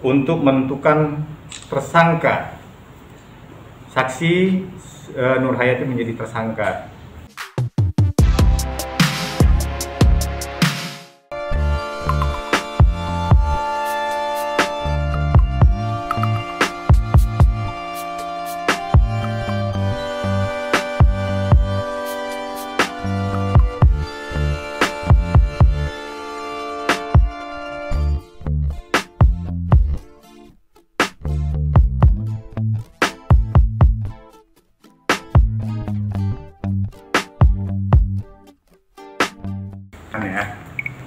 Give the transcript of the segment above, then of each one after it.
untuk menentukan tersangka. Saksi Nur Hayati menjadi tersangka.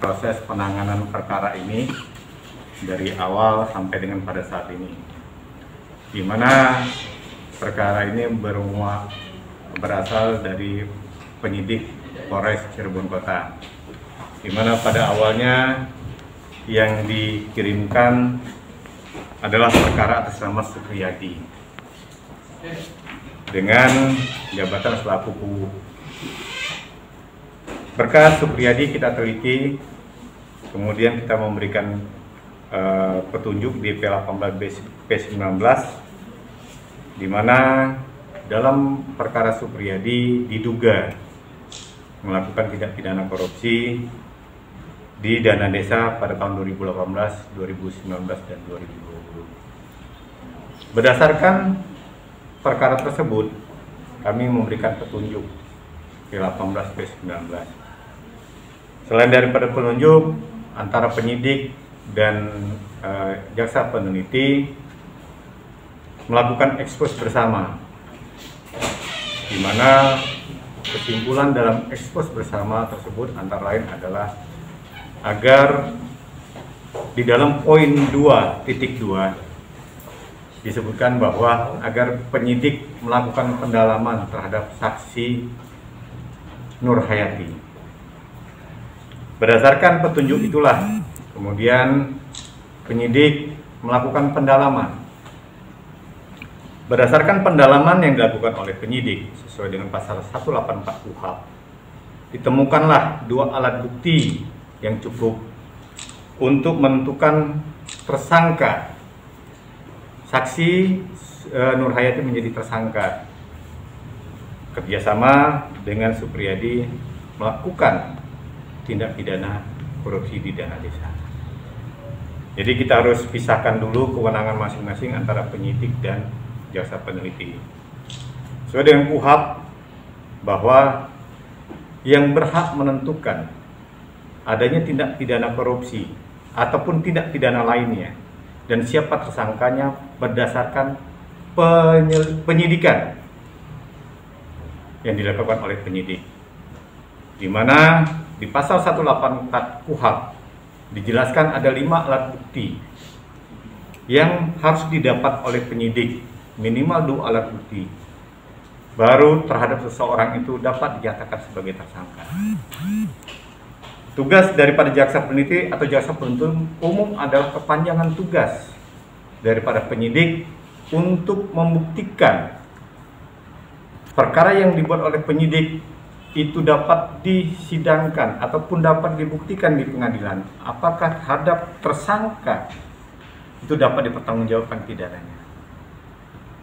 Proses penanganan perkara ini dari awal sampai dengan pada saat ini, di mana perkara ini berasal dari penyidik Polres Cirebon Kota, di mana pada awalnya yang dikirimkan adalah perkara atas nama Supriyadi dengan jabatan selaku berkas Supriyadi kita teliti, kemudian kita memberikan petunjuk di P18 P19, di mana dalam perkara Supriyadi diduga melakukan tindak pidana korupsi di dana desa pada tahun 2018, 2019, dan 2020. Berdasarkan perkara tersebut, kami memberikan petunjuk P18 P19. Selain daripada penunjuk antara penyidik dan jaksa peneliti melakukan ekspos bersama, di mana kesimpulan dalam ekspos bersama tersebut antara lain adalah agar di dalam poin 2.2 disebutkan bahwa agar penyidik melakukan pendalaman terhadap saksi Nur Hayati. Berdasarkan petunjuk itulah, kemudian penyidik melakukan pendalaman. Berdasarkan pendalaman yang dilakukan oleh penyidik sesuai dengan pasal 184 KUHP, ditemukanlah dua alat bukti yang cukup untuk menentukan tersangka. Saksi Nur Hayati menjadi tersangka kerjasama dengan Supriyadi melakukan tindak pidana korupsi di dana desa. Jadi kita harus pisahkan dulu kewenangan masing-masing antara penyidik dan jaksa peneliti. Sesuai dengan KUHP bahwa yang berhak menentukan adanya tindak pidana korupsi ataupun tindak pidana lainnya dan siapa tersangkanya berdasarkan penyidikan yang dilakukan oleh penyidik, di mana di pasal 184 KUHP dijelaskan ada 5 alat bukti yang harus didapat oleh penyidik, minimal 2 alat bukti, baru terhadap seseorang itu dapat dinyatakan sebagai tersangka. Tugas daripada jaksa peneliti atau jaksa penuntut umum adalah kepanjangan tugas daripada penyidik untuk membuktikan perkara yang dibuat oleh penyidik itu dapat disidangkan ataupun dapat dibuktikan di pengadilan, apakah terhadap tersangka itu dapat dipertanggungjawabkan pidananya.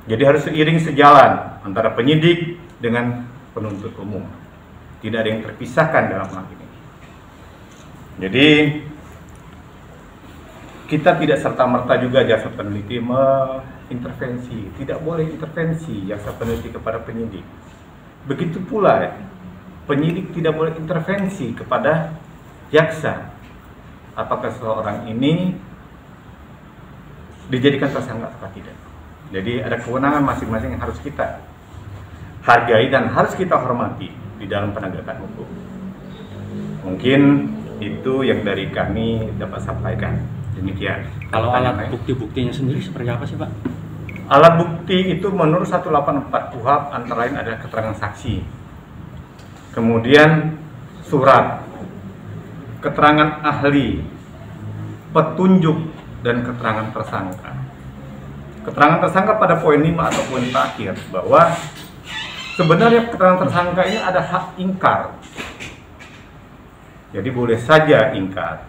Jadi harus seiring sejalan antara penyidik dengan penuntut umum, tidak ada yang terpisahkan dalam hal ini. Jadi kita tidak serta-merta juga jaksa peneliti mengintervensi, tidak boleh intervensi jaksa peneliti kepada penyidik. Begitu pula penyidik tidak boleh intervensi kepada jaksa apakah seseorang ini dijadikan tersangka atau tidak. Jadi ada kewenangan masing-masing yang harus kita hargai dan harus kita hormati di dalam penegakan hukum. Mungkin itu yang dari kami dapat sampaikan. Demikian. Kalau alat bukti-buktinya sendiri seperti apa sih, Pak? Alat bukti itu menurut 184 KUHP antara lain adalah keterangan saksi, kemudian surat, keterangan ahli, petunjuk, dan keterangan tersangka. Keterangan tersangka pada poin 5 atau poin terakhir bahwa sebenarnya keterangan tersangka ini ada hak ingkar. Jadi boleh saja ingkar.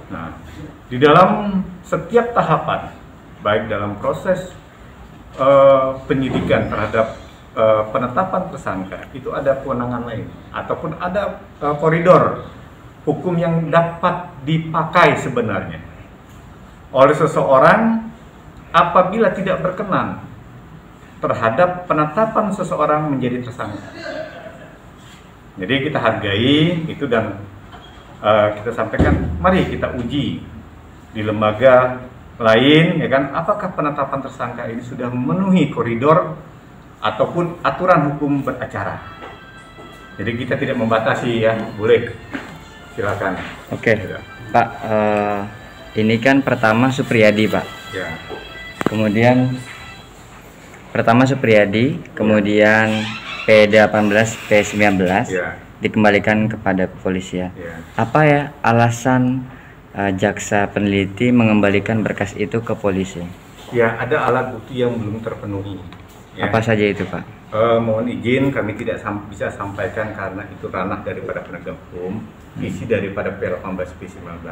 Nah, di dalam setiap tahapan, baik dalam proses penyidikan terhadap penetapan tersangka, itu ada kewenangan lain ataupun ada koridor hukum yang dapat dipakai sebenarnya oleh seseorang apabila tidak berkenan terhadap penetapan seseorang menjadi tersangka. Jadi kita hargai itu dan kita sampaikan, mari kita uji di lembaga lain, ya kan, apakah penetapan tersangka ini sudah memenuhi koridor ataupun aturan hukum beracara. Jadi kita tidak membatasi, ya, boleh, silakan. Oke, Ya. Pak, ini kan pertama Supriyadi, Pak. Ya. Kemudian pertama Supriyadi, kemudian P18, P19 Ya. dikembalikan kepada kepolisian. Ya. Apa ya alasan jaksa peneliti mengembalikan berkas itu ke polisi? Ya, ada alat bukti yang belum terpenuhi. Ya. Apa saja itu, Pak? Mohon izin kami tidak bisa sampaikan karena itu ranah daripada penegak hukum, isi daripada P18 P19.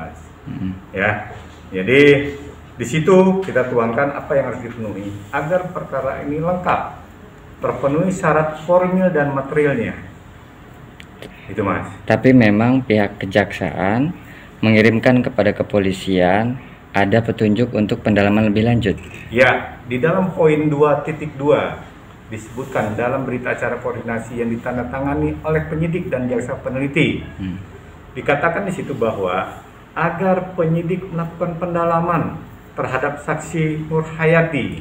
Ya. Jadi di situ kita tuangkan apa yang harus dipenuhi agar perkara ini lengkap, terpenuhi syarat formil dan materialnya. Itu, Mas. Tapi memang pihak kejaksaan mengirimkan kepada kepolisian ada petunjuk untuk pendalaman lebih lanjut. Ya, di dalam poin 2.2 disebutkan dalam berita acara koordinasi yang ditandatangani oleh penyidik dan jaksa peneliti. Dikatakan di situ bahwa agar penyidik melakukan pendalaman terhadap saksi Nur Hayati,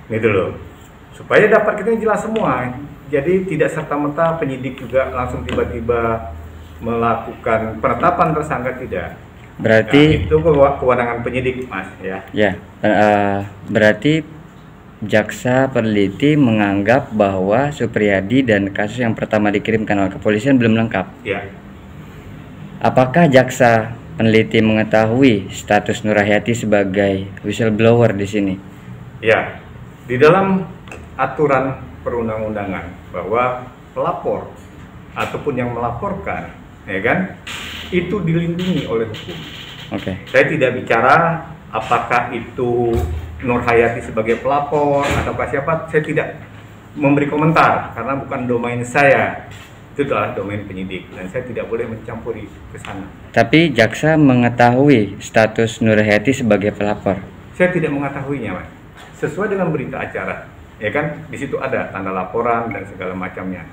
gitu loh, supaya dapat kita jelas semua. Jadi tidak serta-merta penyidik juga langsung tiba-tiba melakukan penetapan tersangka, tidak. Berarti Nah, itu kewenangan penyidik, Mas, ya. ya, berarti jaksa peneliti menganggap bahwa Supriyadi dan kasus yang pertama dikirimkan oleh kepolisian belum lengkap. Ya. Apakah jaksa peneliti mengetahui status Nur Hayati sebagai whistleblower di sini? Ya, di dalam aturan perundang-undangan bahwa pelapor ataupun yang melaporkan, ya kan, itu dilindungi oleh hukum. Oke. Saya tidak bicara apakah itu Nur Hayati sebagai pelapor atau siapa, saya tidak memberi komentar karena bukan domain saya. Itu adalah domain penyidik dan saya tidak boleh mencampuri ke sana. Tapi jaksa mengetahui status Nur Hayati sebagai pelapor. Saya tidak mengetahuinya, Mas. Sesuai dengan berita acara, ya kan, di situ ada tanda laporan dan segala macamnya.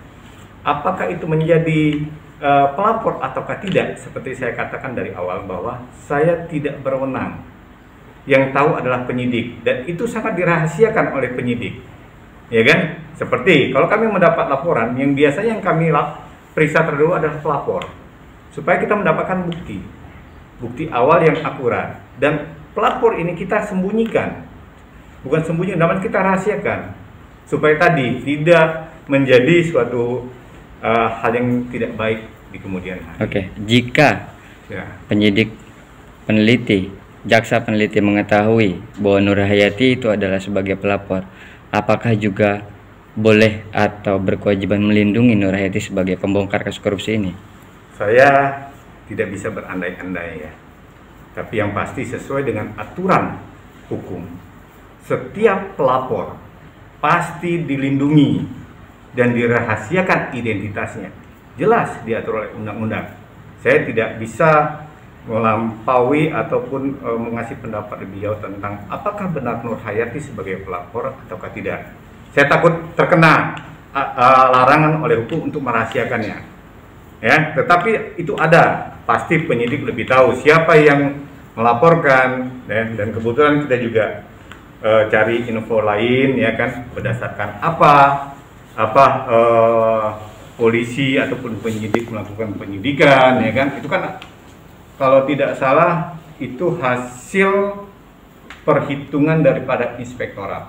Apakah itu menjadi pelapor ataukah tidak? Seperti saya katakan dari awal bahwa saya tidak berwenang. Yang tahu adalah penyidik dan itu sangat dirahasiakan oleh penyidik, ya kan? Seperti kalau kami mendapat laporan, yang biasanya yang kami periksa terdahulu adalah pelapor, supaya kita mendapatkan bukti awal yang akurat. Dan pelapor ini kita sembunyikan, bukan sembunyi, namun kita rahasiakan, supaya tadi tidak menjadi suatu hal yang tidak baik di kemudian hari. Oke, jika Ya. penyidik peneliti, jaksa peneliti mengetahui bahwa Nur Hayati itu adalah sebagai pelapor, apakah juga boleh atau berkewajiban melindungi Nur Hayati sebagai pembongkar kasus korupsi ini? Saya tidak bisa berandai-andai, ya. Tapi yang pasti sesuai dengan aturan hukum, setiap pelapor pasti dilindungi dan dirahasiakan identitasnya. Jelas diatur oleh undang-undang. Saya tidak bisa melampaui ataupun mengasih pendapat lebih jauh tentang apakah benar Nur Hayati sebagai pelapor ataukah tidak. Saya takut terkena larangan oleh hukum untuk merahasiakannya. Ya, tetapi itu ada. Pasti penyidik lebih tahu siapa yang melaporkan, dan kebetulan kita juga cari info lain, ya kan, berdasarkan apa polisi ataupun penyidik melakukan penyidikan, ya kan, itu kan kalau tidak salah itu hasil perhitungan daripada inspektorat.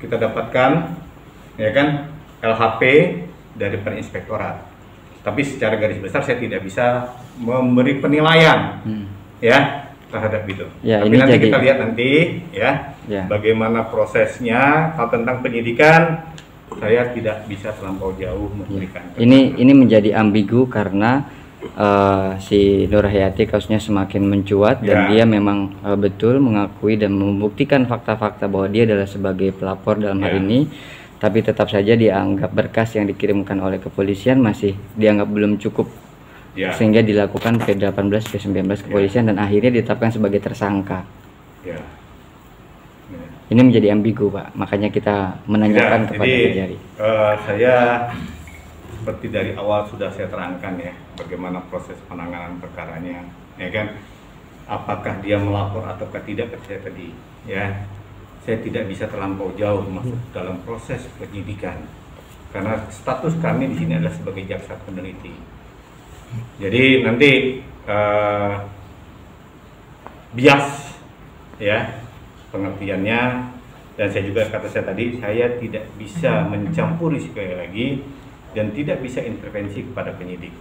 Kita dapatkan, ya kan, LHP daripada inspektorat. Tapi secara garis besar saya tidak bisa memberi penilaian, ya, terhadap itu. Ya, tapi ini nanti jadi, kita lihat nanti, ya, bagaimana prosesnya. Kalau tentang penyidikan, saya tidak bisa terlampau jauh memberikan. Ini menjadi ambigu karena si Nur Hayati kasusnya semakin mencuat dan dia memang betul mengakui dan membuktikan fakta-fakta bahwa dia adalah sebagai pelapor dalam hal ini, tapi tetap saja dianggap berkas yang dikirimkan oleh kepolisian masih dianggap belum cukup, sehingga dilakukan P18 P19 kepolisian dan akhirnya ditetapkan sebagai tersangka. Ini menjadi ambigu, Pak, makanya kita menanyakan kepada Kejari. Saya seperti dari awal sudah saya terangkan ya, bagaimana proses penanganan perkaranya, ya kan? Apakah dia melapor ataukah tidak ke saya tadi, ya? Saya tidak bisa terlampau jauh masuk dalam proses penyidikan, karena status kami di sini adalah sebagai jaksa peneliti. Jadi nanti bias, ya, pengertiannya, dan saya juga kata saya tadi, saya tidak bisa mencampuri sekali lagi dan tidak bisa intervensi kepada penyidik.